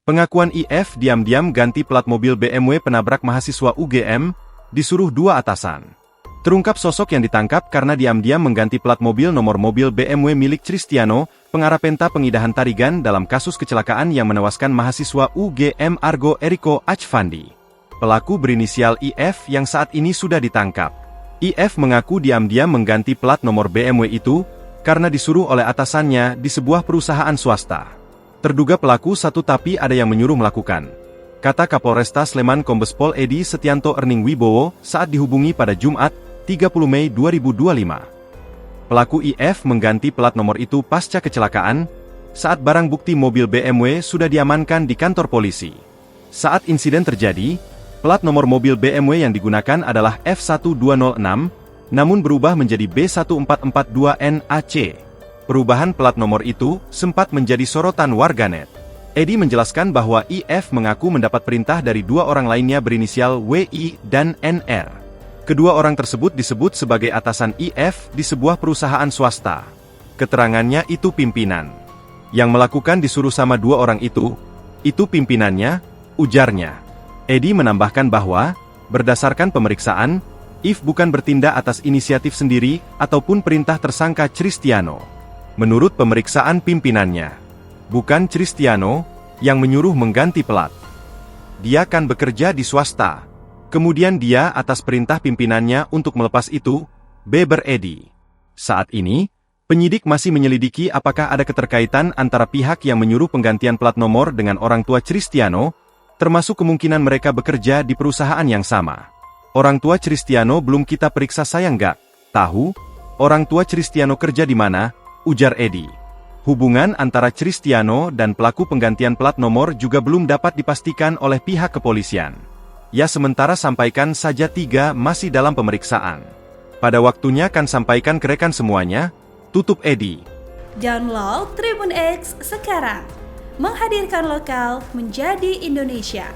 Pengakuan IF diam-diam ganti plat mobil BMW penabrak mahasiswa UGM, disuruh dua atasan. Terungkap sosok yang ditangkap karena diam-diam mengganti plat mobil nomor mobil BMW milik Cristiano, pengarah penta pengidahan Tarigan dalam kasus kecelakaan yang menewaskan mahasiswa UGM Argo Eriko Achvandi. Pelaku berinisial IF yang saat ini sudah ditangkap. IF mengaku diam-diam mengganti plat nomor BMW itu, karena disuruh oleh atasannya di sebuah perusahaan swasta. Terduga pelaku satu tapi ada yang menyuruh melakukan, kata Kapolresta Sleman Kombes Pol Edi Setianto Erning Wibowo saat dihubungi pada Jumat, 30 Mei 2025. Pelaku IF mengganti plat nomor itu pasca kecelakaan, saat barang bukti mobil BMW sudah diamankan di kantor polisi. Saat insiden terjadi, plat nomor mobil BMW yang digunakan adalah F1206, namun berubah menjadi B1442NAC. Perubahan plat nomor itu sempat menjadi sorotan warganet. Edi menjelaskan bahwa IF mengaku mendapat perintah dari dua orang lainnya berinisial WI dan NR. Kedua orang tersebut disebut sebagai atasan IF di sebuah perusahaan swasta. Keterangannya itu pimpinan. Yang melakukan disuruh sama dua orang itu pimpinannya, ujarnya. Edi menambahkan bahwa, berdasarkan pemeriksaan, IF bukan bertindak atas inisiatif sendiri ataupun perintah tersangka Cristiano. Menurut pemeriksaan pimpinannya, bukan Cristiano yang menyuruh mengganti plat. Dia kan bekerja di swasta. Kemudian dia atas perintah pimpinannya untuk melepas itu, beber Edi. Saat ini, penyidik masih menyelidiki apakah ada keterkaitan antara pihak yang menyuruh penggantian plat nomor dengan orang tua Cristiano, termasuk kemungkinan mereka bekerja di perusahaan yang sama. Orang tua Cristiano belum kita periksa, saya nggak tahu orang tua Cristiano kerja di mana, ujar Edi. Hubungan antara Cristiano dan pelaku penggantian plat nomor juga belum dapat dipastikan oleh pihak kepolisian. Ya sementara sampaikan saja 3 masih dalam pemeriksaan. Pada waktunya kan sampaikan ke rekan semuanya, tutup Edi. Download Tribun X sekarang. Menghadirkan lokal menjadi Indonesia.